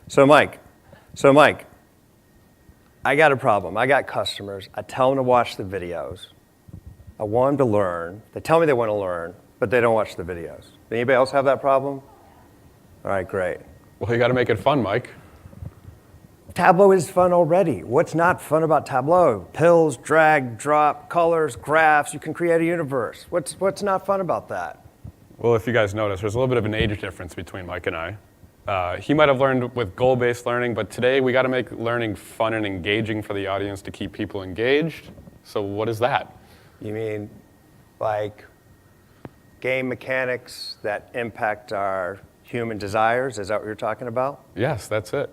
So Mike, I got a problem. I got customers. I tell them to watch the videos. I want them to learn. They tell me they want to learn, but they don't watch the videos. Anybody else have that problem? All right, great. Well, you got to make it fun, Mike. Tableau is fun already. What's not fun about Tableau? Pills, drag, drop, colors, graphs. You can create a universe. What's not fun about that? Well, if you guys notice, there's a little bit of an age difference between Mike and I. He might have learned with goal-based learning, but today we got to make learning fun and engaging for the audience to keep people engaged. So what is that? You mean like game mechanics that impact our human desires? Is that what you're talking about? Yes, that's it.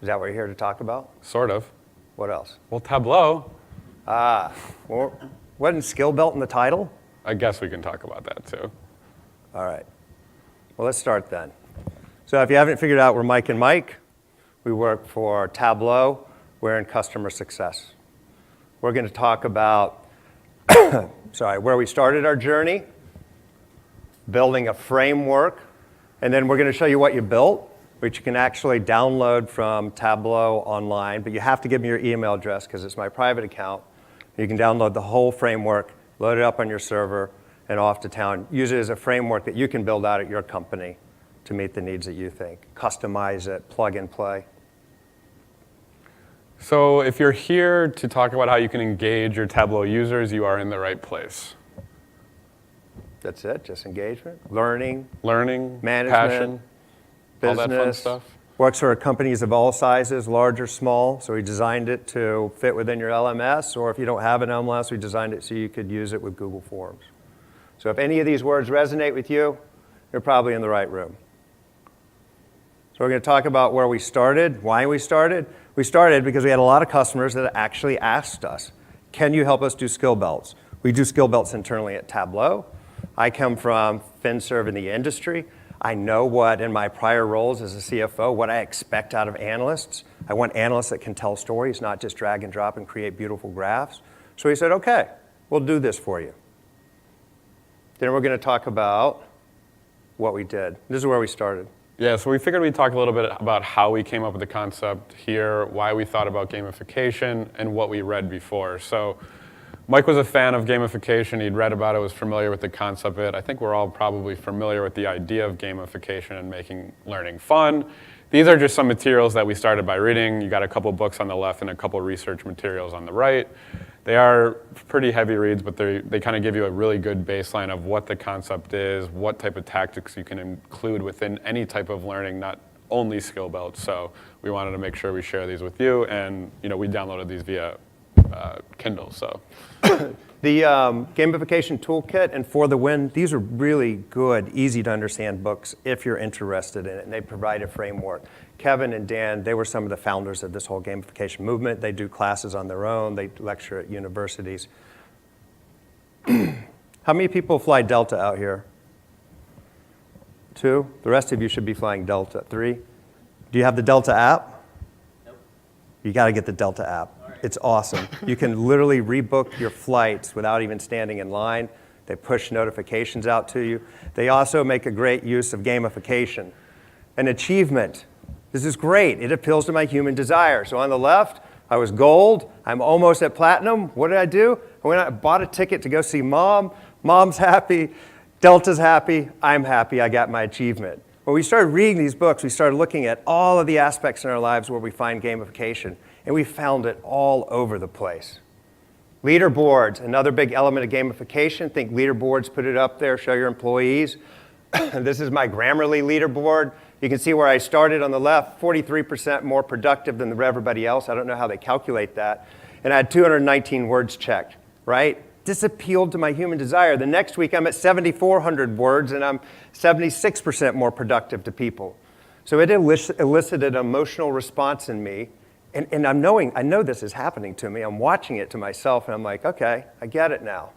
Is that what you're here to talk about? Sort of. What else? Well, Tableau. Well, wasn't skill belt in the title? I guess we can talk about that too. All right. Well, let's start then. So if you haven't figured out, we're Mike and Mike. We work for Tableau. We're in customer success. We're going to talk about, where we started our journey, building a framework, and then we're going to show you what you built, which you can actually download from Tableau online, but you have to give me your email address because it's my private account. You can download the whole framework, load it up on your server, and off to town. Use it as a framework that you can build out at your company to meet the needs that you think. Customize it, plug and play. So if you're here to talk about how you can engage your Tableau users, you are in the right place. That's it, just engagement, learning, management, passion, business. All that fun stuff. Works for companies of all sizes, large or small. So we designed it to fit within your LMS, or if you don't have an LMS, we designed it so you could use it with Google Forms. So if any of these words resonate with you, you're probably in the right room. So we're going to talk about where we started, why we started. We started because we had a lot of customers that actually asked us, can you help us do skill belts? We do skill belts internally at Tableau. I come from FinServ in the industry. I know what, in my prior roles as a CFO, what I expect out of analysts. I want analysts that can tell stories, not just drag and drop and create beautiful graphs. So we said, okay, we'll do this for you. Then we're going to talk about what we did. This is where we started. Yeah, so we figured we'd talk a little bit about how we came up with the concept here, why we thought about gamification, and what we read before. So Mike was a fan of gamification. He'd read about it, was familiar with the concept of it. I think we're all probably familiar with the idea of gamification and making learning fun. These are just some materials that we started by reading. You got a couple books on the left and a couple research materials on the right. They are pretty heavy reads, but they kind of give you a really good baseline of what the concept is, what type of tactics you can include within any type of learning, not only skill belts. So we wanted to make sure we share these with you, and we downloaded these via Kindle. So the Gamification Toolkit and For the Win, these are really good, easy to understand books if you're interested in it, and they provide a framework. Kevin and Dan, they were some of the founders of this whole gamification movement. They do classes on their own. They lecture at universities. How many people fly Delta out here? 2? The rest of you should be flying Delta. 3? Do you have the Delta app? Nope. You got to get the Delta app. It's awesome. You can literally rebook your flights without even standing in line. They push notifications out to you. They also make a great use of gamification. An achievement. This is great. It appeals to my human desire. So on the left, I was gold. I'm almost at platinum. What did I do? I went out and bought a ticket to go see Mom. Mom's happy. Delta's happy. I'm happy. I got my achievement. When we started reading these books, we started looking at all of the aspects in our lives where we find gamification, and we found it all over the place. Leaderboards, another big element of gamification. Think leaderboards, put it up there, show your employees. This is my Grammarly leaderboard. You can see where I started on the left, 43% more productive than everybody else. I don't know how they calculate that. And I had 219 words checked, right? This appealed to my human desire. The next week, I'm at 7,400 words, and I'm 76% more productive to people. So it elicited an emotional response in me. And I know this is happening to me. I'm watching it to myself, and I'm like, okay, I get it now.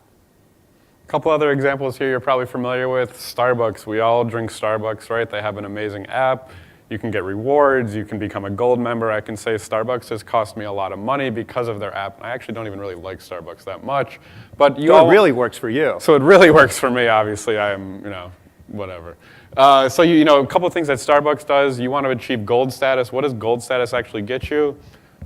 a couple other examples here you're probably familiar with. Starbucks. We all drink Starbucks, right? They have an amazing app. You can get rewards. You can become a gold member. I can say Starbucks has cost me a lot of money because of their app. I actually don't even really like Starbucks that much. But it really works for you. So it really works for me, obviously. I am, whatever. So a couple of things that Starbucks does. You want to achieve gold status. What does gold status actually get you?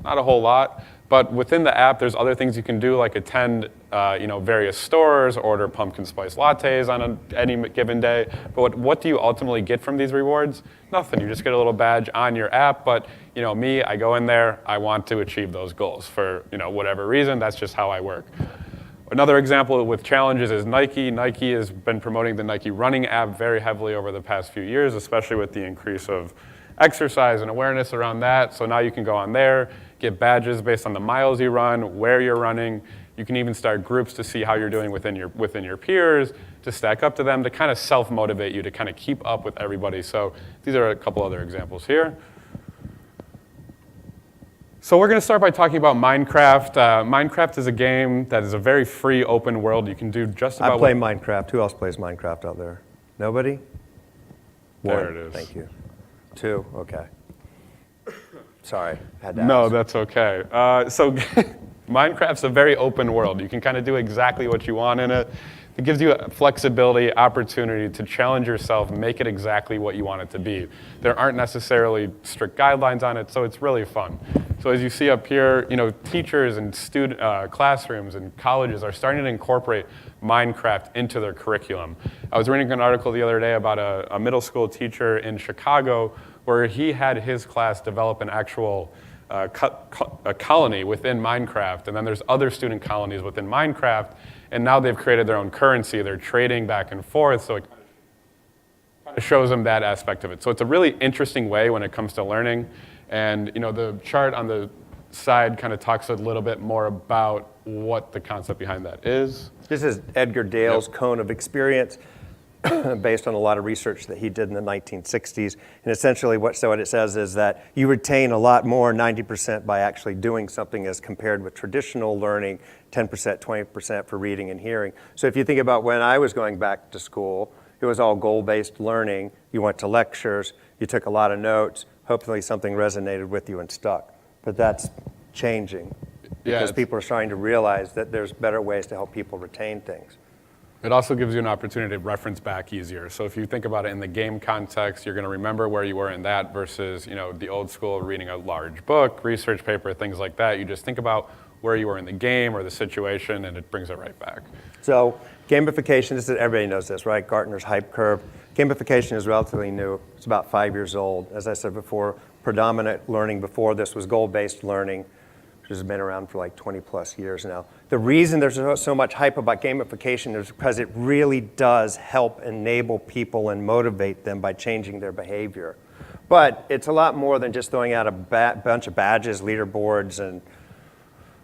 Not a whole lot. But within the app, there's other things you can do, like attend various stores, order pumpkin spice lattes on any given day. But what do you ultimately get from these rewards? Nothing. You just get a little badge on your app. But me, I go in there. I want to achieve those goals for whatever reason. That's just how I work. Another example with challenges is Nike. Nike has been promoting the Nike running app very heavily over the past few years, especially with the increase of exercise and awareness around that. So now you can go on there, get badges based on the miles you run, where you're running. You can even start groups to see how you're doing within your peers, to stack up to them, to kind of self-motivate you, to kind of keep up with everybody. So these are a couple other examples here. So we're going to start by talking about Minecraft. Minecraft is a game that is a very free, open world. You can do just about. I play Minecraft. Who else plays Minecraft out there? Nobody? There One. it is. Thank you. Two. Okay. Sorry, had to No, ask. that's okay. So Minecraft's a very open world. You can kind of do exactly what you want in it. It gives you flexibility, opportunity to challenge yourself, make it exactly what you want it to be. There aren't necessarily strict guidelines on it, so it's really fun. So as you see up here, teachers and classrooms and colleges are starting to incorporate Minecraft into their curriculum. I was reading an article the other day about a middle school teacher in Chicago where he had his class develop an actual a colony within Minecraft, and then there's other student colonies within Minecraft, and now they've created their own currency. They're trading back and forth, so it kind of shows them that aspect of it. So it's a really interesting way when it comes to learning, and the chart on the side kind of talks a little bit more about what the concept behind that is. This is Edgar Dale's cone of experience, based on a lot of research that he did in the 1960s. And essentially what it says is that you retain a lot more, 90%, by actually doing something as compared with traditional learning, 10%, 20% for reading and hearing. So if you think about when I was going back to school, it was all goal-based learning. You went to lectures, you took a lot of notes, hopefully something resonated with you and stuck. But that's changing because people are starting to realize that there's better ways to help people retain things. It also gives you an opportunity to reference back easier. So if you think about it in the game context, you're going to remember where you were in that versus the old school reading a large book, research paper, things like that. You just think about where you were in the game or the situation, and it brings it right back. So gamification, everybody knows this, right? Gartner's hype curve. Gamification is relatively new. It's about 5 years old. As I said before, predominant learning before this was goal-based learning, which has been around for like 20 plus years now. The reason there's so much hype about gamification is because it really does help enable people and motivate them by changing their behavior. But it's a lot more than just throwing out a bunch of badges, leaderboards, and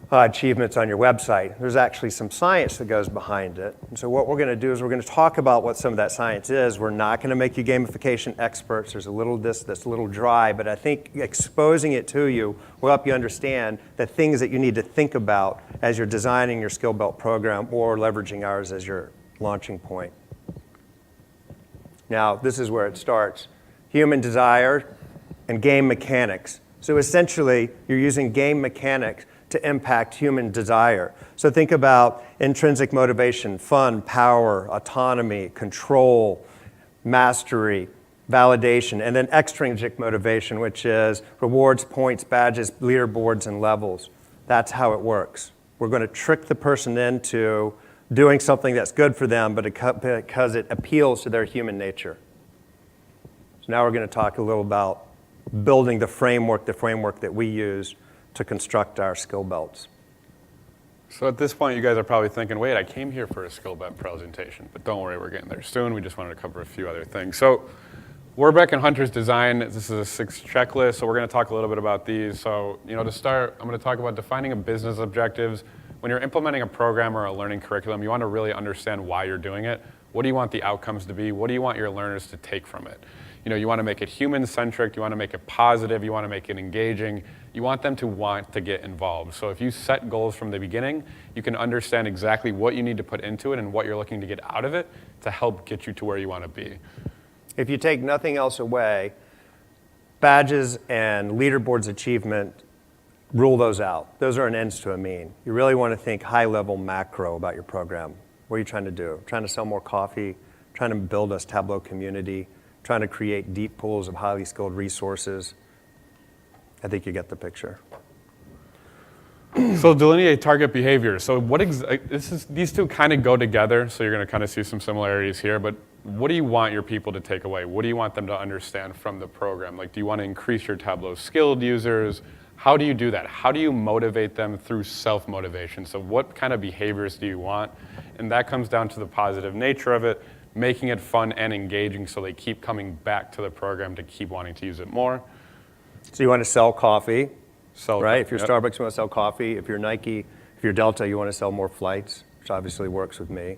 achievements on your website. There's actually some science that goes behind it. And so what we're going to do is we're going to talk about what some of that science is. We're not going to make you gamification experts. There's a little that's a little dry, but I think exposing it to you will help you understand the things that you need to think about as you're designing your skill belt program or leveraging ours as your launching point. Now, this is where it starts. Human desire and game mechanics. So essentially, you're using game mechanics to impact human desire. So think about intrinsic motivation, fun, power, autonomy, control, mastery, validation, and then extrinsic motivation, which is rewards, points, badges, leaderboards, and levels. That's how it works. We're going to trick the person into doing something that's good for them, but because it appeals to their human nature. So now we're going to talk a little about building the framework that we use to construct our skill belts. So at this point, you guys are probably thinking, wait, I came here for a skill belt presentation, but don't worry, we're getting there soon. We just wanted to cover a few other things. So Warbeck and Hunter's design, this is a 6 checklist, so we're going to talk a little bit about these. So, to start, I'm going to talk about defining a business objectives. When you're implementing a program or a learning curriculum, you want to really understand why you're doing it. What do you want the outcomes to be? What do you want your learners to take from it? You want to make it human-centric, you want to make it positive, you want to make it engaging, you want them to want to get involved. So if you set goals from the beginning, you can understand exactly what you need to put into it and what you're looking to get out of it to help get you to where you want to be. If you take nothing else away, badges and leaderboards achievement, rule those out. Those are an ends to a mean. You really want to think high-level macro about your program. What are you trying to do? Trying to sell more coffee? Trying to build a Tableau community? trying to create deep pools of highly skilled resources. I think you get the picture. So delineate target behavior. So these two kind of go together, so you're going to kind of see some similarities here, but what do you want your people to take away? What do you want them to understand from the program? Like, do you want to increase your Tableau skilled users? How do you do that? How do you motivate them through self-motivation? So what kind of behaviors do you want? And that comes down to the positive nature of it, making it fun and engaging so they keep coming back to the program to keep wanting to use it more. So you want to sell coffee, right? If you're yep. Starbucks, you want to sell coffee. If you're Nike, if you're Delta, you want to sell more flights, which obviously works with me.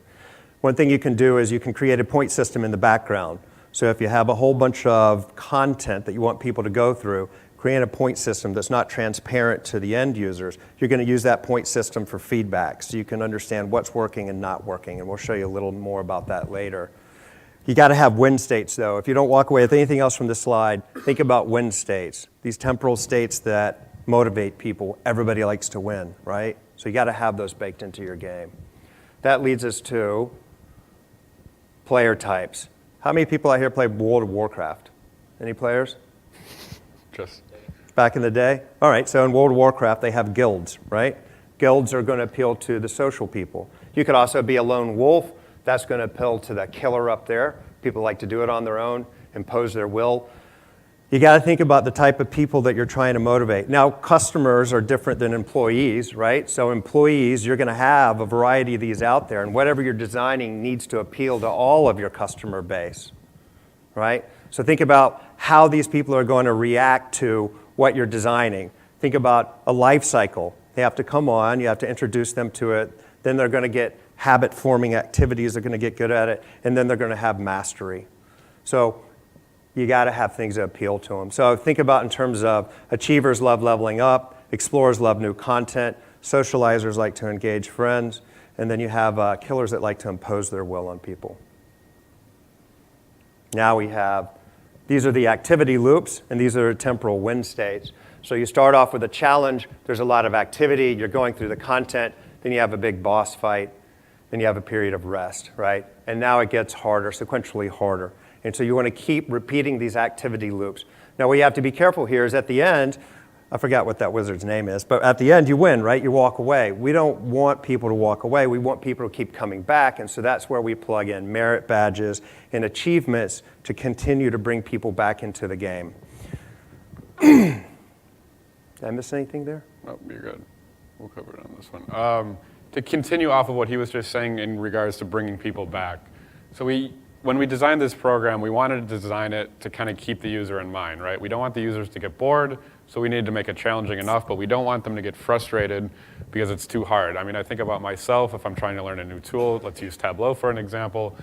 One thing you can do is you can create a point system in the background. So if you have a whole bunch of content that you want people to go through, create a point system that's not transparent to the end users. You're going to use that point system for feedback so you can understand what's working and not working, and we'll show you a little more about that later. You got to have win states, though. If you don't walk away with anything else from this slide, think about win states, these temporal states that motivate people. Everybody likes to win, right? So you got to have those baked into your game. That leads us to player types. How many people out here play World of Warcraft? Any players? Just back in the day? All right, so in World of Warcraft, they have guilds, right? Guilds are going to appeal to the social people. You could also be a lone wolf. That's going to appeal to the killer up there. People like to do it on their own, impose their will. You got to think about the type of people that you're trying to motivate. Now, customers are different than employees, right? So employees, you're going to have a variety of these out there, and whatever you're designing needs to appeal to all of your customer base, right? So think about how these people are going to react to what you're designing. Think about a life cycle. They have to come on, you have to introduce them to it, then they're going to get habit-forming activities, they're going to get good at it, and then they're going to have mastery. So you got to have things that appeal to them. So think about in terms of achievers love leveling up, explorers love new content, socializers like to engage friends, and then you have killers that like to impose their will on people. Now we have, these are the activity loops, and these are temporal win states. So you start off with a challenge, there's a lot of activity, you're going through the content, then you have a big boss fight, then you have a period of rest, right? And now it gets harder, sequentially harder. And so you want to keep repeating these activity loops. Now what you have to be careful here is at the end, I forgot what that wizard's name is, but at the end you win, right? You walk away. We don't want people to walk away. We want people to keep coming back, and so that's where we plug in merit badges and achievements to continue to bring people back into the game. Did I miss anything there? Oh, you're good. We'll cover it on this one. To continue off of what he was just saying in regards to bringing people back. So when we designed this program, we wanted to design it to kind of keep the user in mind, right? We don't want the users to get bored, so we need to make it challenging enough, but we don't want them to get frustrated because it's too hard. I mean, I think about myself, if I'm trying to learn a new tool, let's use Tableau for an example,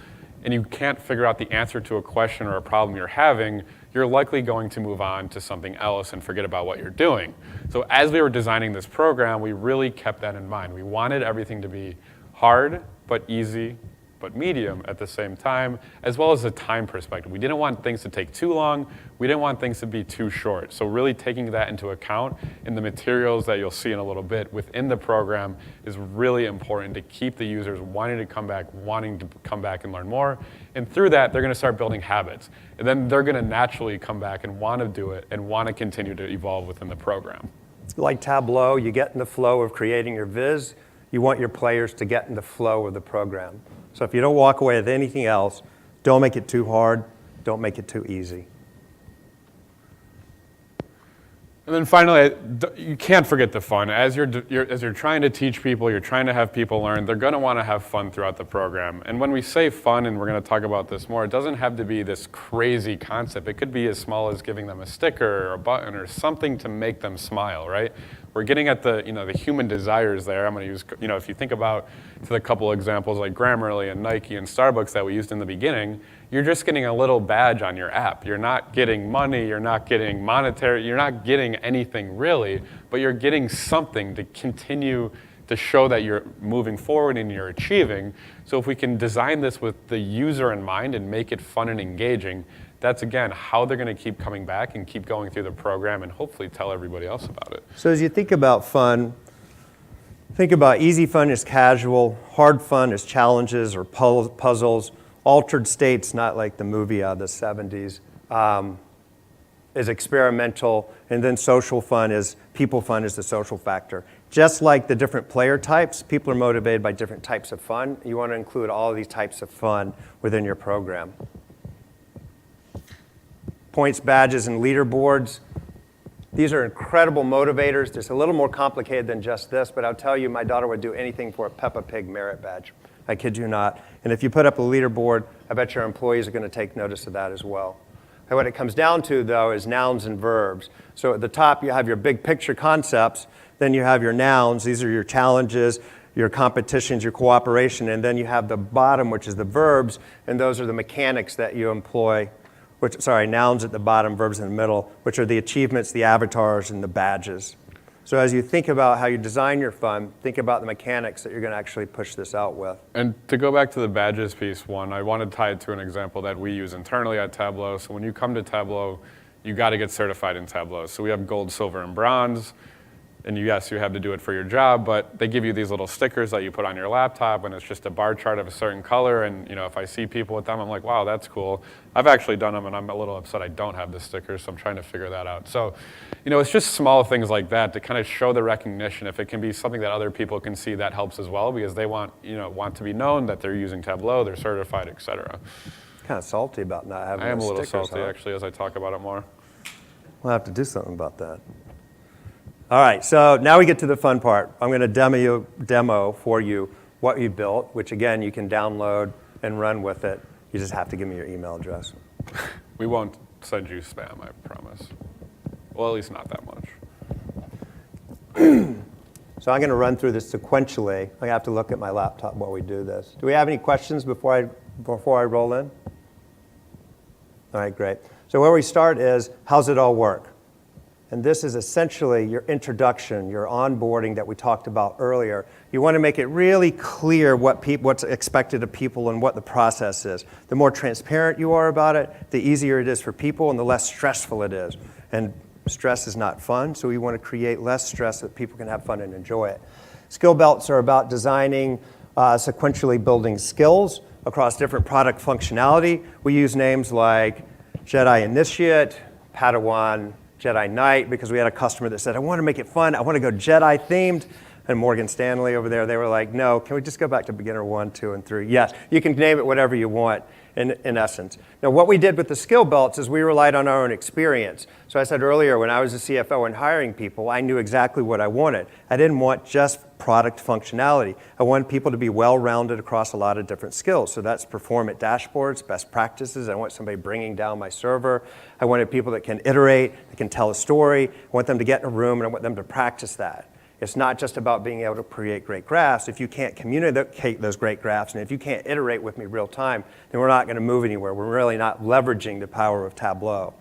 and you can't figure out the answer to a question or a problem you're having, you're likely going to move on to something else and forget about what you're doing. So as we were designing this program, we really kept that in mind. We wanted everything to be hard, but easy, but medium at the same time, as well as a time perspective. We didn't want things to take too long. We didn't want things to be too short. So really taking that into account in the materials that you'll see in a little bit within the program is really important to keep the users wanting to come back and learn more. And through that, they're going to start building habits. And then they're going to naturally come back and want to do it and want to continue to evolve within the program. Like Tableau, you get in the flow of creating your viz. You want your players to get in the flow of the program. So if you don't walk away with anything else, don't make it too hard, don't make it too easy. And then finally, you can't forget the fun. As you're trying to teach people, you're trying to have people learn, they're going to want to have fun throughout the program. And when we say fun, and we're going to talk about this more, it doesn't have to be this crazy concept. It could be as small as giving them a sticker or a button or something to make them smile, right? We're getting at the human desires there. I'm going to use, if you think about to the couple examples like Grammarly and Nike and Starbucks that we used in the beginning, you're just getting a little badge on your app. You're not getting money, you're not getting monetary, you're not getting anything really, but you're getting something to continue to show that you're moving forward and you're achieving. So if we can design this with the user in mind and make it fun and engaging, that's, again, how they're going to keep coming back and keep going through the program and hopefully tell everybody else about it. So as you think about fun, think about easy fun as casual, hard fun as challenges or puzzles, Altered states, not like the movie out of the 70s, is experimental, and then people fun is the social factor. Just like the different player types, people are motivated by different types of fun. You want to include all of these types of fun within your program. Points, badges, and leaderboards. These are incredible motivators. It's a little more complicated than just this, but I'll tell you, my daughter would do anything for a Peppa Pig merit badge. I kid you not. And if you put up a leaderboard, I bet your employees are going to take notice of that as well. And what it comes down to, though, is nouns and verbs. So at the top, you have your big picture concepts. Then you have your nouns. These are your challenges, your competitions, your cooperation. And then you have the bottom, which is the verbs. And those are the mechanics that you employ. Nouns at the bottom, verbs in the middle, which are the achievements, the avatars, and the badges. So as you think about how you design your fun, think about the mechanics that you're going to actually push this out with. And to go back to the badges piece, I want to tie it to an example that we use internally at Tableau. So when you come to Tableau, you got to get certified in Tableau. So we have gold, silver, and bronze. And yes, you have to do it for your job, but they give you these little stickers that you put on your laptop, and it's just a bar chart of a certain color. And if I see people with them, I'm like, wow, that's cool. I've actually done them, and I'm a little upset I don't have the stickers, so I'm trying to figure that out. So, it's just small things like that to kind of show the recognition. If it can be something that other people can see, that helps as well, because they want to be known that they're using Tableau, they're certified, et cetera. Kind of salty about not having I am those a little stickers, salty, actually, as I talk about it more. We'll have to do something about that. All right, so now we get to the fun part. I'm going to demo for you what you built, which again, you can download and run with it. You just have to give me your email address. We won't send you spam, I promise. Well, at least not that much. So I'm going to run through this sequentially. I have to look at my laptop while we do this. Do we have any questions before I roll in? All right, great. So where we start is, how's it all work? And this is essentially your introduction, your onboarding that we talked about earlier. You want to make it really clear what's expected of people and what the process is. The more transparent you are about it, the easier it is for people and the less stressful it is. And stress is not fun, so we want to create less stress so that people can have fun and enjoy it. Skill belts are about designing, sequentially building skills across different product functionality. We use names like Jedi Initiate, Padawan, Jedi Knight, because we had a customer that said, I want to make it fun, I want to go Jedi themed. And Morgan Stanley over there, they were like, no, can we just go back to beginner 1, 2, and 3? Yes, you can name it whatever you want in essence. Now, what we did with the skill belts is we relied on our own experience. So I said earlier, when I was a CFO and hiring people, I knew exactly what I wanted. I didn't want just product functionality. I wanted people to be well-rounded across a lot of different skills. So that's performant dashboards, best practices. I want somebody bringing down my server. I wanted people that can iterate, that can tell a story. I want them to get in a room, and I want them to practice that. It's not just about being able to create great graphs. If you can't communicate those great graphs, and if you can't iterate with me real time, then we're not going to move anywhere. We're really not leveraging the power of Tableau.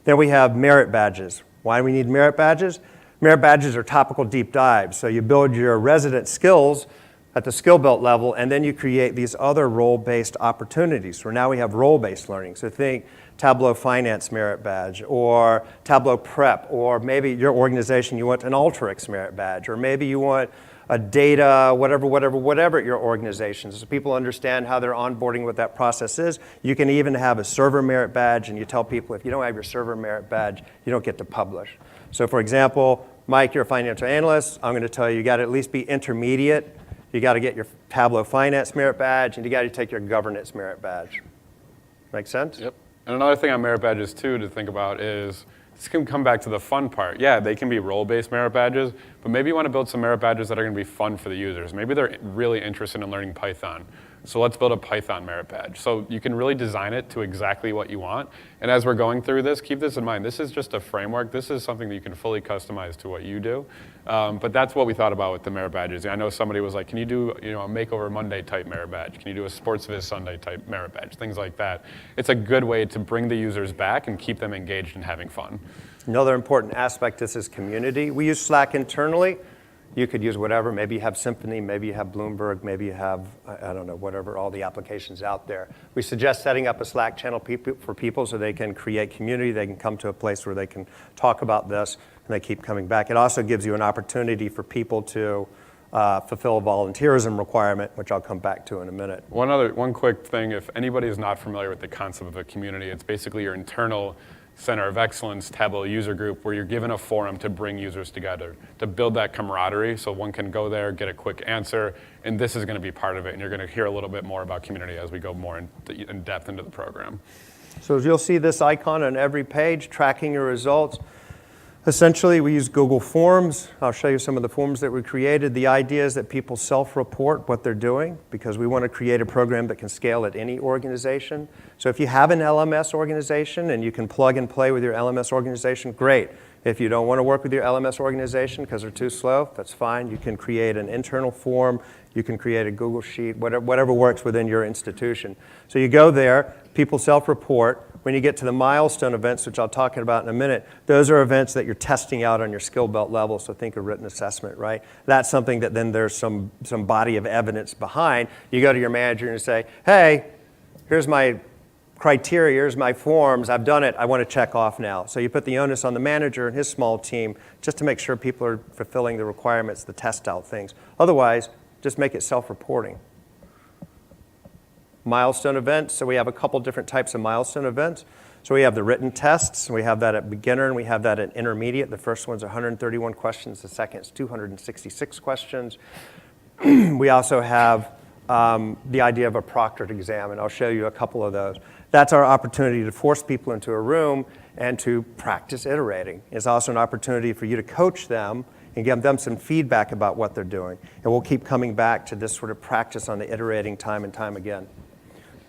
Then we have merit badges. Why do we need merit badges? Merit badges are topical deep dives. So you build your resident skills at the skill belt level, and then you create these other role-based opportunities. So now we have role-based learning. So think Tableau Finance Merit Badge, or Tableau Prep, or maybe your organization, you want an Alteryx Merit Badge, or maybe you want a data, whatever at your organization. So people understand how their onboarding, what that process is. You can even have a server merit badge, and you tell people if you don't have your server merit badge, you don't get to publish. So for example, Mike, you're a financial analyst. I'm going to tell you, you got to at least be intermediate. You got to get your Tableau Finance Merit Badge, and you got to take your Governance Merit Badge. Make sense? Yep. And another thing on merit badges, too, to think about is, this can come back to the fun part. Yeah, they can be role-based merit badges, but maybe you want to build some merit badges that are going to be fun for the users. Maybe they're really interested in learning Python. So let's build a Python merit badge. So you can really design it to exactly what you want. And as we're going through this, keep this in mind. This is just a framework. This is something that you can fully customize to what you do. But that's what we thought about with the merit badges. I know somebody was like, can you do a Makeover Monday type merit badge? Can you do a Sports Viz Sunday type merit badge? Things like that. It's a good way to bring the users back and keep them engaged and having fun. Another important aspect is this community. We use Slack internally. You could use whatever. Maybe you have Symphony, maybe you have Bloomberg, maybe you have, I don't know, whatever, all the applications out there. We suggest setting up a Slack channel for people so they can create community, they can come to a place where they can talk about this, and they keep coming back. It also gives you an opportunity for people to fulfill a volunteerism requirement, which I'll come back to in a minute. One quick thing, if anybody is not familiar with the concept of a community, it's basically your internal center of excellence, Tableau user group, where you're given a forum to bring users together, to build that camaraderie so one can go there, get a quick answer, and this is going to be part of it. And you're going to hear a little bit more about community as we go more in depth into the program. So you'll see this icon on every page, tracking your results. Essentially, we use Google Forms. I'll show you some of the forms that we created. The idea is that people self-report what they're doing because we want to create a program that can scale at any organization. So if you have an LMS organization and you can plug and play with your LMS organization, great. If you don't want to work with your LMS organization because they're too slow, that's fine. You can create an internal form. You can create a Google Sheet, whatever works within your institution. So you go there, people self-report. When you get to the milestone events, which I'll talk about in a minute, those are events that you're testing out on your skill belt level, so think of written assessment, right? That's something that then there's some body of evidence behind. You go to your manager and say, hey, here's my criteria, here's my forms, I've done it, I want to check off now. So you put the onus on the manager and his small team just to make sure people are fulfilling the requirements, the test out things. Otherwise, just make it self-reporting. Milestone events, so we have a couple different types of milestone events. So we have the written tests, we have that at beginner, and we have that at intermediate. The first one's 131 questions, the second is 266 questions. We also have the idea of a proctored exam, and I'll show you a couple of those. That's our opportunity to force people into a room and to practice iterating. It's also an opportunity for you to coach them and give them some feedback about what they're doing. And we'll keep coming back to this sort of practice on the iterating time and time again.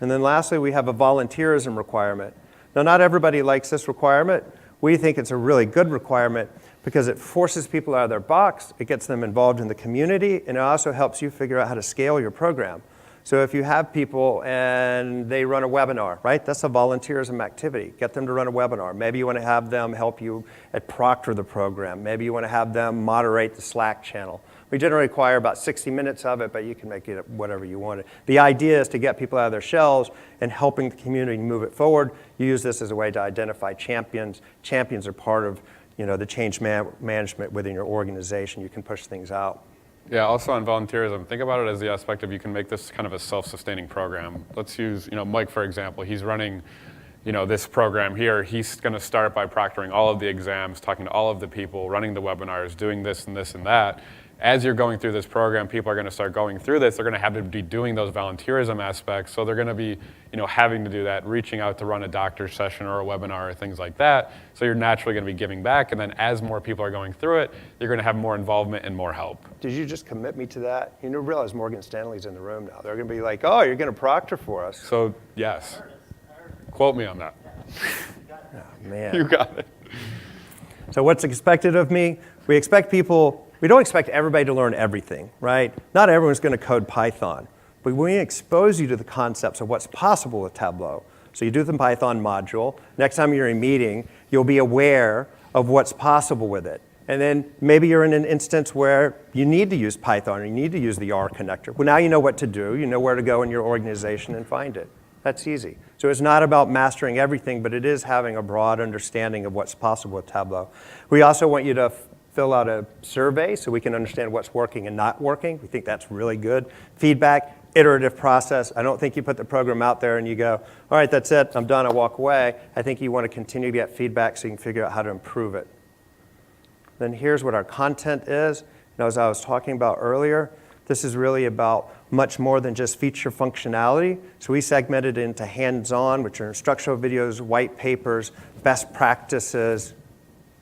And then lastly, we have a volunteerism requirement. Now, not everybody likes this requirement. We think it's a really good requirement because it forces people out of their box, it gets them involved in the community, and it also helps you figure out how to scale your program. So if you have people and they run a webinar, right? That's a volunteerism activity. Get them to run a webinar. Maybe you want to have them help you at proctor the program. Maybe you want to have them moderate the Slack channel. We generally require about 60 minutes of it, but you can make it whatever you want. The idea is to get people out of their shells and helping the community move it forward. You use this as a way to identify champions. Champions are part of the change management within your organization. You can push things out. Yeah, also on volunteerism, think about it as the aspect of you can make this kind of a self-sustaining program. Let's use, Mike, for example. He's running, this program here. He's going to start by proctoring all of the exams, talking to all of the people, running the webinars, doing this and this and that. As you're going through this program, people are going to start going through this. They're going to have to be doing those volunteerism aspects. So they're going to be, having to do that, reaching out to run a doctor's session or a webinar or things like that. So you're naturally going to be giving back. And then as more people are going through it, you're going to have more involvement and more help. Did you just commit me to that? You realize Morgan Stanley's in the room now. They're going to be like, oh, you're going to proctor for us. So yes. Quote me on that. Oh, man. You got it. So what's expected of me? We don't expect everybody to learn everything, right? Not everyone's going to code Python. But we expose you to the concepts of what's possible with Tableau. So you do the Python module. Next time you're in a meeting, you'll be aware of what's possible with it. And then maybe you're in an instance where you need to use Python or you need to use the R connector. Well, now you know what to do. You know where to go in your organization and find it. That's easy. So it's not about mastering everything, but it is having a broad understanding of what's possible with Tableau. We also want you to fill out a survey so we can understand what's working and not working. We think that's really good. Feedback, iterative process. I don't think you put the program out there and you go, all right, that's it, I'm done, I walk away. I think you want to continue to get feedback so you can figure out how to improve it. Then here's what our content is. As I was talking about earlier, this is really about much more than just feature functionality. So we segmented it into hands-on, which are instructional videos, white papers, best practices.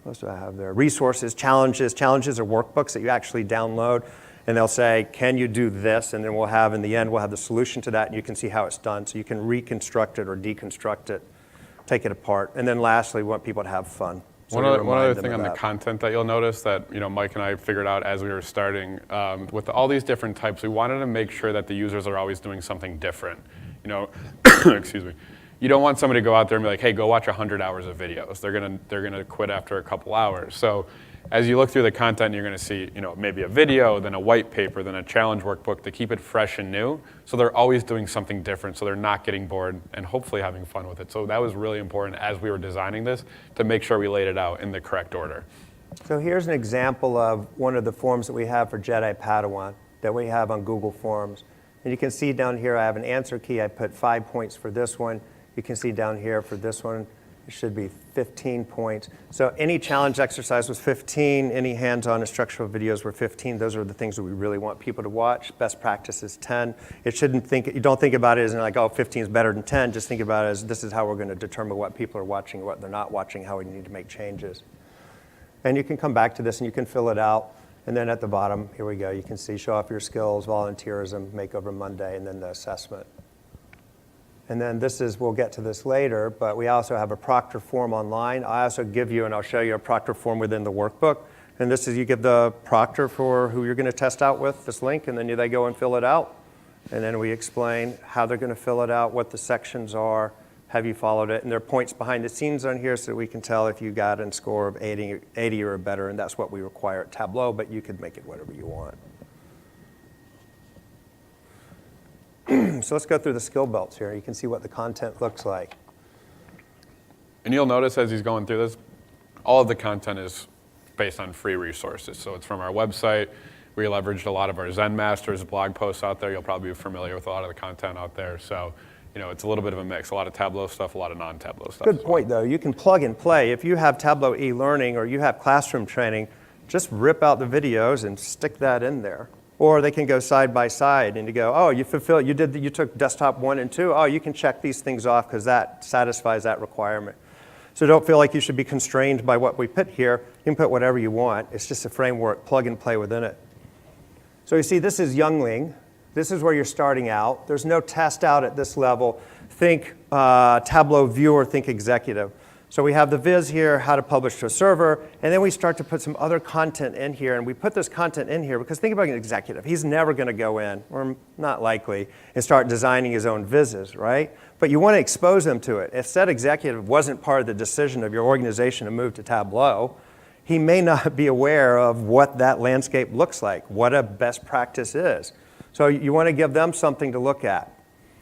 What do I have there? Resources, challenges. Challenges are workbooks that you actually download, and they'll say, can you do this? And then we'll have, in the end, we'll have the solution to that, and you can see how it's done. So you can reconstruct it or deconstruct it, take it apart. And then lastly, we want people to have fun. So one other thing on the content that you'll notice that Mike and I figured out as we were starting, with all these different types, we wanted to make sure that the users are always doing something different. Excuse me. You don't want somebody to go out there and be like, hey, go watch 100 hours of videos. They're gonna quit after a couple hours. So as you look through the content, you're gonna see maybe a video, then a white paper, then a challenge workbook to keep it fresh and new. So they're always doing something different, so they're not getting bored and hopefully having fun with it. So that was really important as we were designing this to make sure we laid it out in the correct order. So here's an example of one of the forms that we have for Jedi Padawan that we have on Google Forms. And you can see down here I have an answer key. I put 5 points for this one. You can see down here for this one, it should be 15 points. So any challenge exercise was 15. Any hands-on instructional videos were 15. Those are the things that we really want people to watch. Best practice is 10. You don't think about it as like, oh, 15 is better than 10. Just think about it as this is how we're going to determine what people are watching, what they're not watching, how we need to make changes. And you can come back to this and you can fill it out. And then at the bottom, here we go, you can see show off your skills, volunteerism, makeover Monday, and then the assessment. And then this is, we'll get to this later, but we also have a proctor form online. I also give you, and I'll show you a proctor form within the workbook. And this is, you give the proctor for who you're going to test out with this link, and then they go and fill it out. And then we explain how they're going to fill it out, what the sections are, have you followed it, and there are points behind the scenes on here so that we can tell if you got a score of 80 or better, and that's what we require at Tableau, but you could make it whatever you want. So let's go through the skill belts here. You can see what the content looks like. And you'll notice as he's going through this, all of the content is based on free resources. So it's from our website. We leveraged a lot of our Zen Masters blog posts out there. You'll probably be familiar with a lot of the content out there. So, it's a little bit of a mix. A lot of Tableau stuff, a lot of non-Tableau stuff. Good point, though. You can plug and play. If you have Tableau e-learning or you have classroom training, just rip out the videos and stick that in there. Or they can go side by side and you go, oh, you took desktop 1 and 2. Oh, you can check these things off because that satisfies that requirement. So don't feel like you should be constrained by what we put here. You can put whatever you want. It's just a framework, plug and play within it. So you see, this is Youngling. This is where you're starting out. There's no test out at this level. Think Tableau viewer, think executive. So we have the viz here, how to publish to a server, and then we start to put some other content in here, and we put this content in here because think about an executive. He's never going to go in, or not likely, and start designing his own vizzes, right? But you want to expose them to it. If said executive wasn't part of the decision of your organization to move to Tableau, he may not be aware of what that landscape looks like, what a best practice is. So you want to give them something to look at.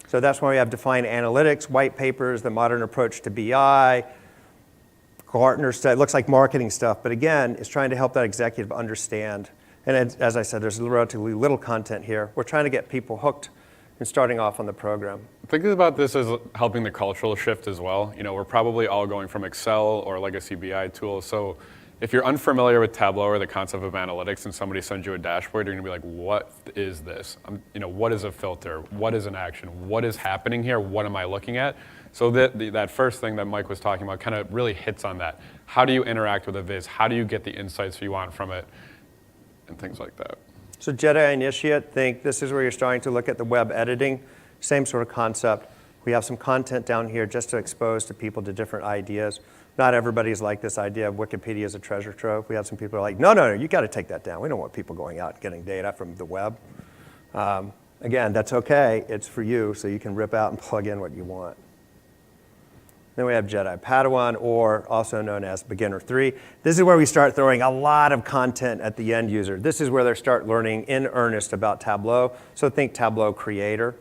So that's why we have defined analytics, white papers, the modern approach to BI, Gartner stuff. It looks like marketing stuff, but again, it's trying to help that executive understand. And as I said, there's relatively little content here. We're trying to get people hooked and starting off on the program. Think about this as helping the cultural shift as well. We're probably all going from Excel or legacy BI tools. So if you're unfamiliar with Tableau or the concept of analytics and somebody sends you a dashboard, you're gonna be like, what is this? What is a filter? What is an action? What is happening here? What am I looking at? So that first thing that Mike was talking about kind of really hits on that. How do you interact with a viz? How do you get the insights you want from it? And things like that. So Jedi Initiate, think this is where you're starting to look at the web editing. Same sort of concept. We have some content down here just to expose to people to different ideas. Not everybody's like this idea of Wikipedia as a treasure trove. We have some people who are like, no, you got to take that down. We don't want people going out and getting data from the web. Again, that's okay. It's for you, so you can rip out and plug in what you want. Then we have Jedi Padawan, or also known as Beginner 3. This is where we start throwing a lot of content at the end user. This is where they start learning in earnest about Tableau. So think Tableau Creator.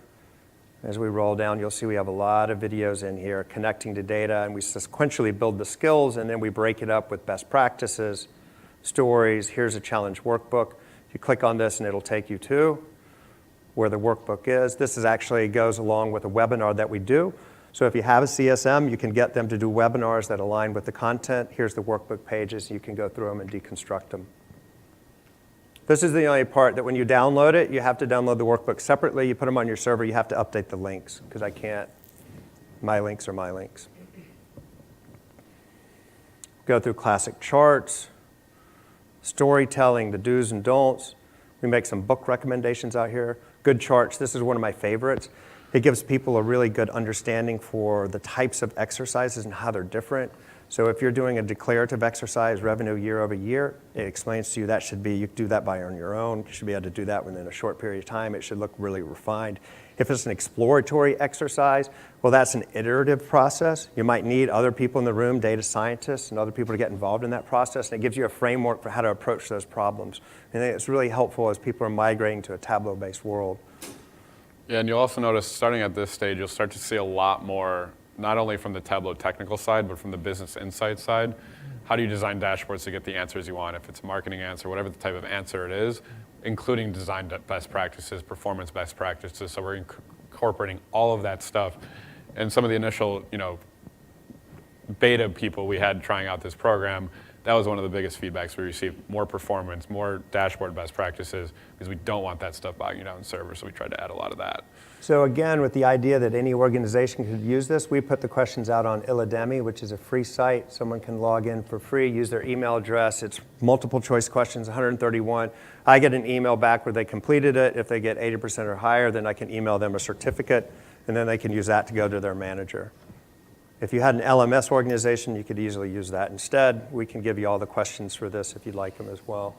As we roll down, you'll see we have a lot of videos in here connecting to data, and we sequentially build the skills, and then we break it up with best practices, stories. Here's a challenge workbook. You click on this, and it'll take you to where the workbook is. This actually goes along with a webinar that we do. So if you have a CSM, you can get them to do webinars that align with the content. Here's the workbook pages. You can go through them and deconstruct them. This is the only part that when you download it, you have to download the workbook separately. You put them on your server. You have to update the links because I can't. My links are my links. Go through classic charts, storytelling, the do's and don'ts. We make some book recommendations out here. Good charts. This is one of my favorites. It gives people a really good understanding for the types of exercises and how they're different. So if you're doing a declarative exercise, revenue year over year, it explains to you that should be, you can do that by on your own. You should be able to do that within a short period of time. It should look really refined. If it's an exploratory exercise, well, that's an iterative process. You might need other people in the room, data scientists and other people to get involved in that process, and it gives you a framework for how to approach those problems. And it's really helpful as people are migrating to a Tableau-based world. Yeah, and you'll also notice starting at this stage, you'll start to see a lot more not only from the Tableau technical side, but from the business insight side. How do you design dashboards to get the answers you want? If it's a marketing answer, whatever the type of answer it is, including design best practices, performance best practices. So we're incorporating all of that stuff. And some of the initial, beta people we had trying out this program, that was one of the biggest feedbacks we received. More performance, more dashboard best practices, because we don't want that stuff bogging down servers, so we tried to add a lot of that. So again, with the idea that any organization could use this, we put the questions out on Illidemi, which is a free site. Someone can log in for free, use their email address. It's multiple choice questions, 131. I get an email back where they completed it. If they get 80% or higher, then I can email them a certificate, and then they can use that to go to their manager. If you had an LMS organization, you could easily use that instead. We can give you all the questions for this if you'd like them as well.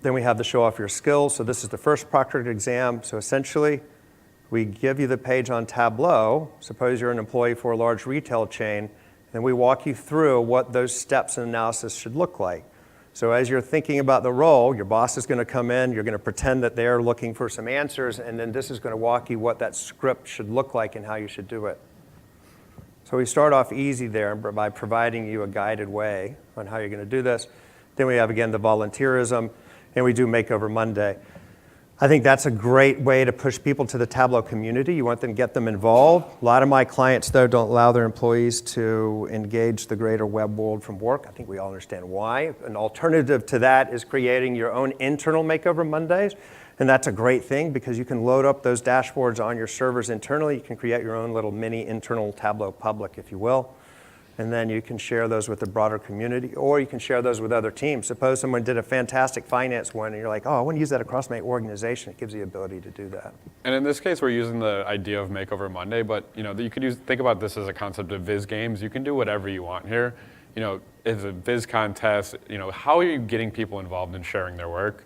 Then we have the show off your skills. So this is the first proctored exam. So essentially, we give you the page on Tableau. Suppose you're an employee for a large retail chain, and we walk you through what those steps and analysis should look like. So as you're thinking about the role, your boss is going to come in, you're going to pretend that they're looking for some answers, and then this is going to walk you what that script should look like and how you should do it. So we start off easy there by providing you a guided way on how you're going to do this. Then we have, again, the volunteerism, and we do Makeover Monday. I think that's a great way to push people to the Tableau community. You want them to get them involved. A lot of my clients, though, don't allow their employees to engage the greater web world from work. I think we all understand why. An alternative to that is creating your own internal Makeover Mondays. And that's a great thing because you can load up those dashboards on your servers internally. You can create your own little mini internal Tableau public, if you will. And then you can share those with the broader community, or you can share those with other teams. Suppose someone did a fantastic finance one, and you're like, oh, I want to use that across my organization. It gives you the ability to do that. And in this case, we're using the idea of Makeover Monday, but you could think about this as a concept of Viz games. You can do whatever you want here. It's a Viz contest. How are you getting people involved in sharing their work?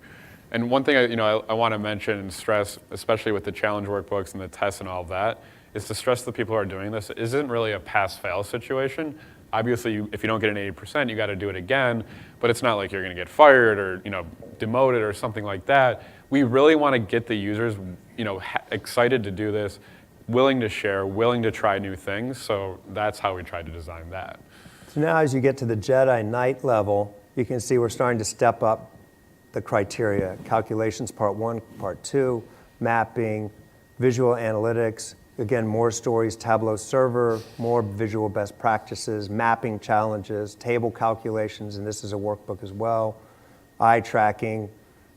And one thing I want to mention and stress, especially with the challenge workbooks and the tests and all of that, is to stress the people who are doing this. It isn't really a pass-fail situation. Obviously, if you don't get an 80%, you got to do it again, but it's not like you're going to get fired or demoted or something like that. We really want to get the users excited to do this, willing to share, willing to try new things, so that's how we tried to design that. So now as you get to the Jedi Knight level, you can see we're starting to step up the criteria. Calculations part 1, part 2, mapping, visual analytics, again, more stories, Tableau server, more visual best practices, mapping challenges, table calculations, and this is a workbook as well, eye tracking,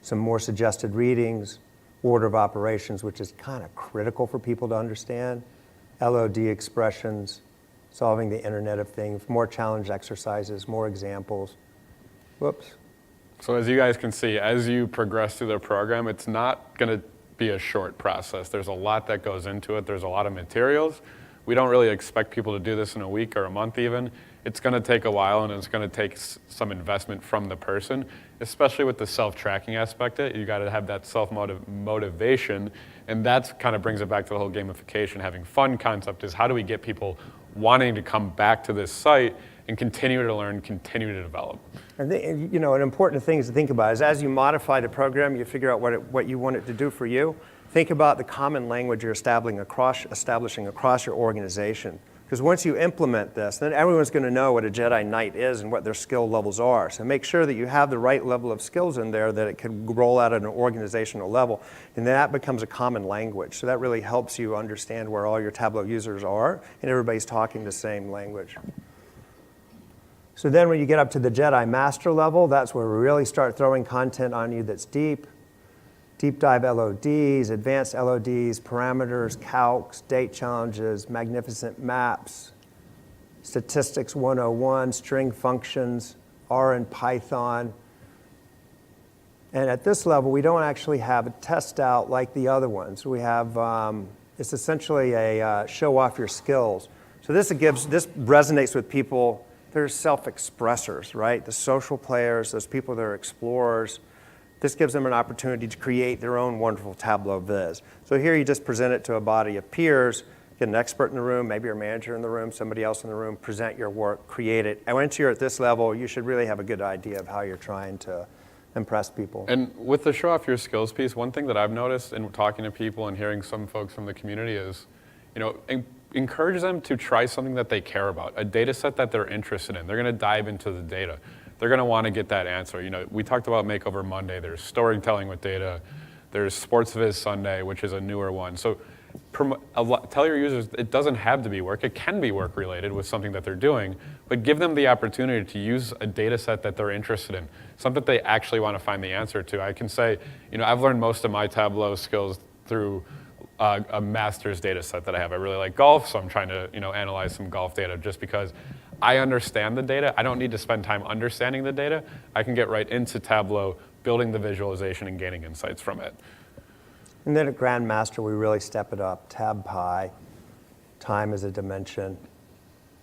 some more suggested readings, order of operations, which is kind of critical for people to understand, LOD expressions, solving the Internet of Things, more challenge exercises, more examples. Whoops. So as you guys can see, as you progress through the program, it's not going to be a short process. There's a lot that goes into it. There's a lot of materials. We don't really expect people to do this in a week or a month even. It's going to take a while, and it's going to take some investment from the person, especially with the self-tracking aspect of it. You got to have that self-motivation, and that kind of brings it back to the whole gamification, having fun concept is how do we get people wanting to come back to this site and continue to learn, continue to develop. And an important thing to think about is as you modify the program, you figure out what you want it to do for you. Think about the common language you're establishing across your organization. Because once you implement this, then everyone's going to know what a Jedi Knight is and what their skill levels are. So make sure that you have the right level of skills in there that it can roll out at an organizational level. And then that becomes a common language. So that really helps you understand where all your Tableau users are and everybody's talking the same language. So then when you get up to the Jedi Master level, that's where we really start throwing content on you that's deep. Deep dive LODs, advanced LODs, parameters, calcs, date challenges, magnificent maps, statistics 101, string functions, R and Python. And at this level, we don't actually have a test out like the other ones. We have, it's essentially a show off your skills. So this resonates with people. They're self-expressors, right? The social players, those people that are explorers. This gives them an opportunity to create their own wonderful Tableau viz. So here you just present it to a body of peers, get an expert in the room, maybe your manager in the room, somebody else in the room, present your work, create it. And once you're at this level, you should really have a good idea of how you're trying to impress people. And with the show off your skills piece, one thing that I've noticed in talking to people and hearing some folks from the community is, Encourage them to try something that they care about, a data set that they're interested in. They're going to dive into the data. They're going to want to get that answer. We talked about Makeover Monday. There's storytelling with data. There's Sports Viz Sunday, which is a newer one. So tell your users it doesn't have to be work. It can be work related with something that they're doing, but give them the opportunity to use a data set that they're interested in, something that they actually want to find the answer to. I can say, I've learned most of my Tableau skills through a master's data set that I have. I really like golf, so I'm trying to analyze some golf data just because I understand the data. I don't need to spend time understanding the data. I can get right into Tableau, building the visualization and gaining insights from it. And then at Grandmaster, we really step it up. Tab Pi, time as a dimension.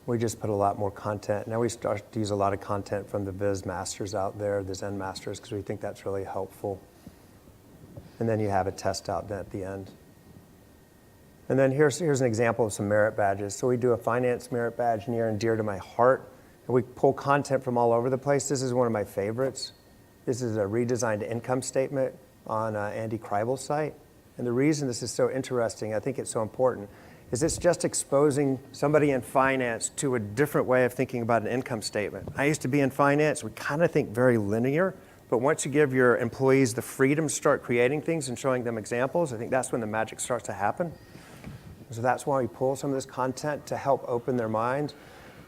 We just put a lot more content. Now we start to use a lot of content from the Viz Masters out there, the Zen Masters, because we think that's really helpful. And then you have a test out at the end. And then here's an example of some merit badges. So we do a finance merit badge near and dear to my heart. And we pull content from all over the place. This is one of my favorites. This is a redesigned income statement on Andy Kreibel's site. And the reason this is so interesting, I think it's so important, is it's just exposing somebody in finance to a different way of thinking about an income statement. I used to be in finance. We kind of think very linear. But once you give your employees the freedom to start creating things and showing them examples, I think that's when the magic starts to happen. So that's why we pull some of this content to help open their minds.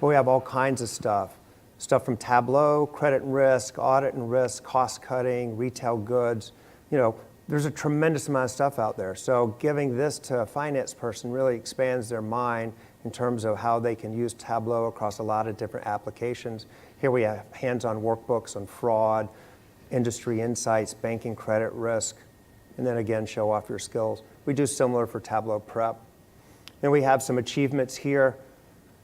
But we have all kinds of stuff. Stuff from Tableau, credit and risk, audit and risk, cost cutting, retail goods. There's a tremendous amount of stuff out there. So giving this to a finance person really expands their mind in terms of how they can use Tableau across a lot of different applications. Here we have hands-on workbooks on fraud, industry insights, banking, credit risk, and then again, show off your skills. We do similar for Tableau Prep. And we have some achievements here.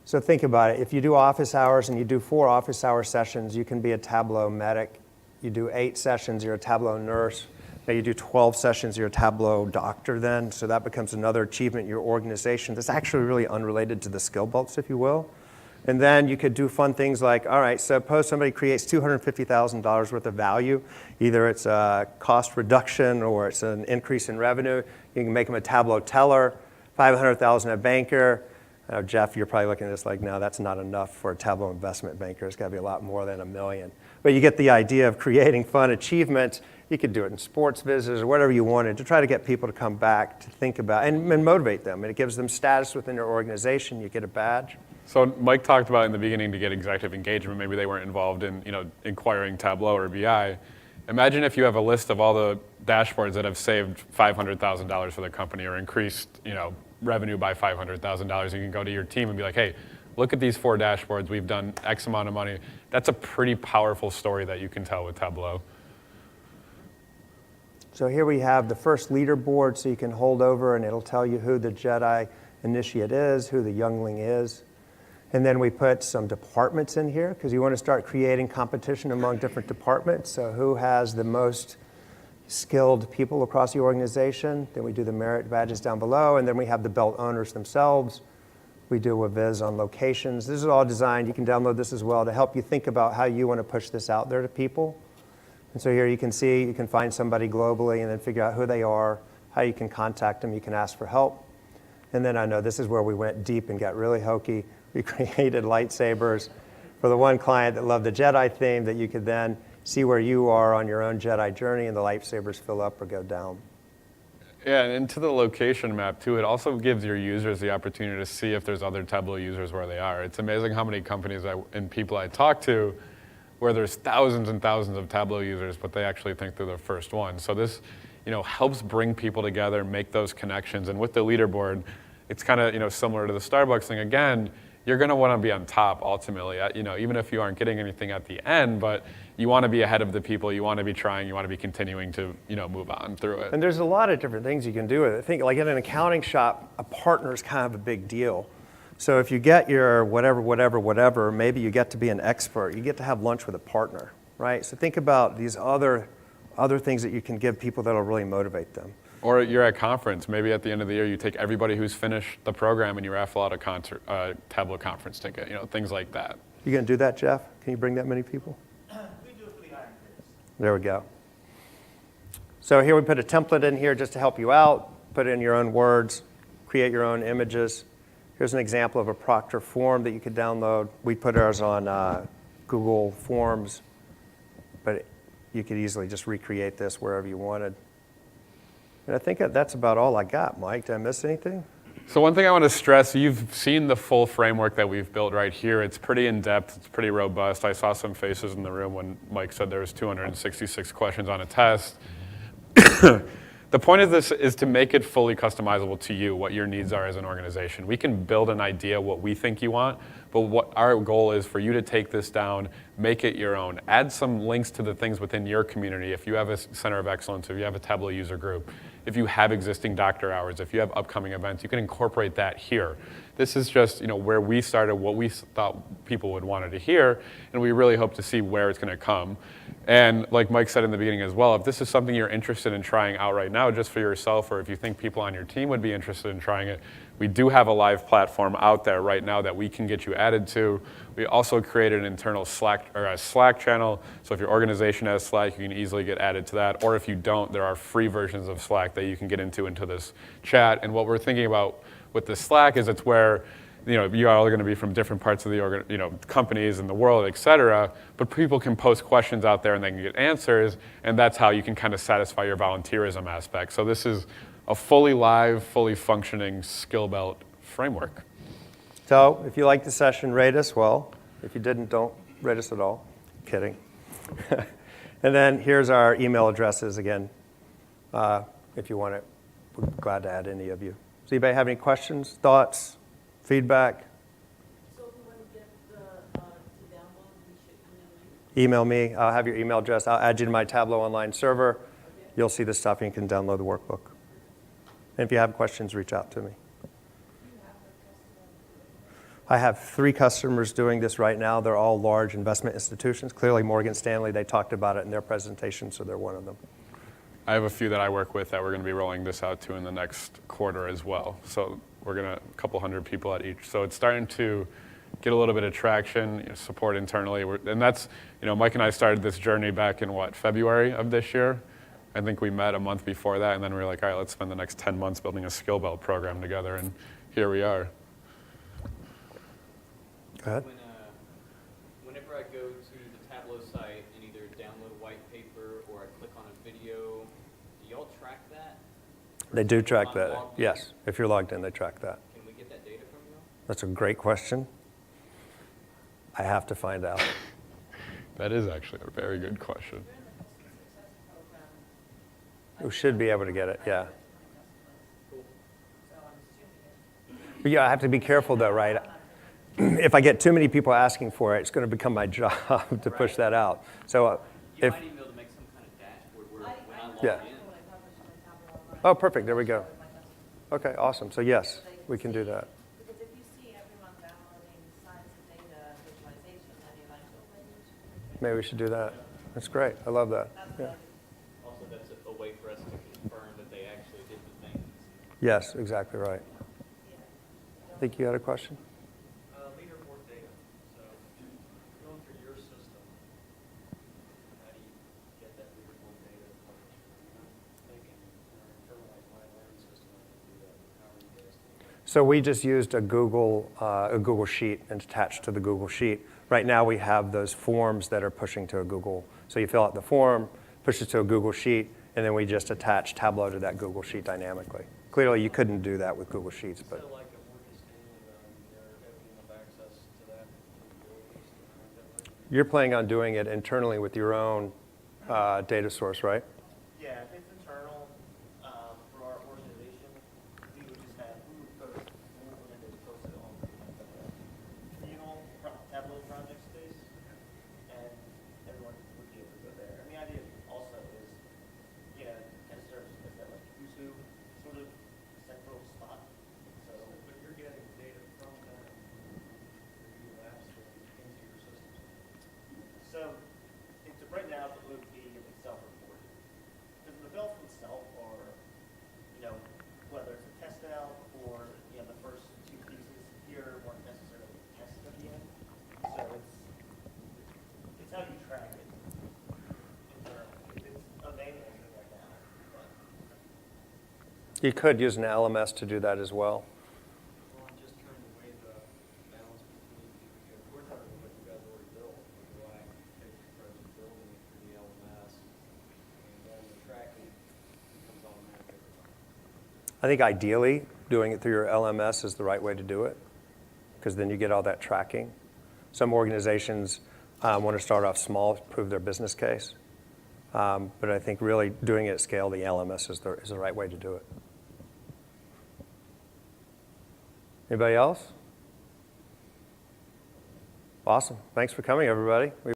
So think about it. If you do office hours and you do 4 office hour sessions, you can be a Tableau medic. You do 8 sessions, you're a Tableau nurse. Now you do 12 sessions, you're a Tableau doctor then. So that becomes another achievement in your organization that's actually really unrelated to the skill belts, if you will. And then you could do fun things like, all right, suppose somebody creates $250,000 worth of value. Either it's a cost reduction or it's an increase in revenue. You can make them a Tableau teller. 500,000 a banker. Jeff, you're probably looking at this like, no, that's not enough for a Tableau investment banker. It's got to be a lot more than $1 million. But you get the idea of creating fun achievements. You could do it in sports visits or whatever you wanted to try to get people to come back to think about and motivate them. And it gives them status within your organization. You get a badge. So Mike talked about in the beginning to get executive engagement. Maybe they weren't involved in inquiring Tableau or BI. Imagine if you have a list of all the dashboards that have saved $500,000 for the company or increased, revenue by $500,000. You can go to your team and be like, hey, look at these 4 dashboards. We've done X amount of money. That's a pretty powerful story that you can tell with Tableau. So here we have the first leaderboard, so you can hold over and it'll tell you who the Jedi initiate is, who the youngling is. And then we put some departments in here because you want to start creating competition among different departments. So who has the most skilled people across the organization? Then we do the merit badges down below, and then we have the belt owners themselves. We do a viz on locations. This is all designed, you can download this as well, to help you think about how you want to push this out there to people. And so here you can see, you can find somebody globally and then figure out who they are, how you can contact them, you can ask for help. And then I know this is where we went deep and got really hokey. We created lightsabers for the one client that loved the Jedi theme that you could then see where you are on your own Jedi journey and the lightsabers fill up or go down. Yeah, and into the location map too, it also gives your users the opportunity to see if there's other Tableau users where they are. It's amazing how many companies and people I talk to where there's thousands and thousands of Tableau users, but they actually think they're the first one. So this, helps bring people together, make those connections. And with the leaderboard, it's kind of, similar to the Starbucks thing. Again, you're going to want to be on top ultimately, even if you aren't getting anything at the end, but you want to be ahead of the people, you want to be trying, you want to be continuing to, move on through it. And there's a lot of different things you can do with it. I think like in an accounting shop, a partner is kind of a big deal. So if you get your whatever, maybe you get to be an expert, you get to have lunch with a partner, right? So think about these other things that you can give people that'll really motivate them. Or you're at a conference, maybe at the end of the year you take everybody who's finished the program and you raffle out a Tableau conference ticket, things like that. You gonna do that, Jeff? Can you bring that many people? We do it for the Iron Kids. There we go. So here we put a template in here just to help you out, put it in your own words, create your own images. Here's an example of a Proctor form that you could download. We put ours on Google Forms, but you could easily just recreate this wherever you wanted. And I think that's about all I got, Mike. Did I miss anything? So one thing I want to stress, you've seen the full framework that we've built right here. It's pretty in-depth, it's pretty robust. I saw some faces in the room when Mike said there was 266 questions on a test. The point of this is to make it fully customizable to you, what your needs are as an organization. We can build an idea what we think you want, but what our goal is for you to take this down, make it your own. Add some links to the things within your community. If you have a center of excellence, if you have a Tableau user group, if you have existing doctor hours, if you have upcoming events, you can incorporate that here. This is just where we started, what we thought people would want to hear, and we really hope to see where it's going to come. And like Mike said in the beginning as well, if this is something you're interested in trying out right now just for yourself, or if you think people on your team would be interested in trying it, we do have a live platform out there right now that we can get you added to. We also created an internal Slack channel, so if your organization has Slack, you can easily get added to that. Or if you don't, there are free versions of Slack that you can get into this chat. And what we're thinking about with the Slack is it's where you all are going to be from different parts of the companies in the world, et cetera, but people can post questions out there and they can get answers, and that's how you can kind of satisfy your volunteerism aspect. So this is a fully live, fully functioning skill belt framework. So if you liked the session, rate us. Well, if you didn't, don't rate us at all. Kidding. And then here's our email addresses again. If you want it, we're glad to add any of you. Does anybody have any questions, thoughts, feedback? So if we want to get to download, we should email you? Email me. I'll have your email address. I'll add you to my Tableau online server. Okay. You'll see the stuff and you can download the workbook. And if you have questions, reach out to me. I have 3 customers doing this right now. They're all large investment institutions. Clearly, Morgan Stanley, they talked about it in their presentation, so they're one of them. I have a few that I work with that we're going to be rolling this out to in the next quarter as well. So we're going to a couple hundred people at each. So it's starting to get a little bit of traction, support internally. And that's, Mike and I started this journey back in February of this year. I think we met a month before that, and then we were like, all right, let's spend the next 10 months building a skill belt program together, and here we are. Go ahead. Whenever I go to the Tableau site and either download a white paper or I click on a video, do y'all track that? They do track that. Yes. If you're logged in, they track that. Can we get that data from you? That's a great question. I have to find out. That is actually a very good question. We should be able to get it, yeah. But yeah, I have to be careful though, right? If I get too many people asking for it, it's going to become my job to push that out. So You if might even be able to make some kind of dashboard where when I log Yeah. in. Oh, perfect. There we go. Okay, awesome. So yes, we can do that. Because if you see everyone downloading science and data visualization, then you're like, oh, maybe we should. Maybe we should do that. That's great. I love that. Yeah. Also, that's a way for us to confirm that they actually did the things. Yes, exactly right. I think you had a question? Leaderboard data. So going through your system, how do you get that leaderboard data published? I'm thinking internalize my learning system, I can do that. How are you guys doing that? So we just used a Google sheet and attached to the Google sheet. Right now we have those forms that are pushing to a Google. So you fill out the form, push it to a Google sheet, and then we just attach Tableau to that Google sheet dynamically. Clearly you couldn't do that with Google Sheets, but So like a Morgan Stanley, they're opening up access to that capabilities to that way? you're planning on doing it internally with your own data source, right? Yeah, if it's internal for our organization, we would post it on the communal Tableau project space, and everyone would be able to go there. And the idea also is, kind of serves as that like Usu sort of central spot. So, but you're getting data from them, your apps into your systems. So, right now, it would be self-reported. Because the belts themselves are, whether it's a test out or, the first 2 pieces here weren't necessarily tested at the end. So it's how you track it internally. It's unavailable right now. But You could use an LMS to do that as well. Well, I'm just trying to weigh the balance between, if we're talking about what you guys already built, do I take the approach of building it through the LMS, and then the tracking becomes automatic every time? I think ideally, doing it through your LMS is the right way to do it, because then you get all that tracking. Some organizations want to start off small, prove their business case. But I think really doing it at scale, the LMS is the right way to do it. Anybody else? Awesome. Thanks for coming, everybody. We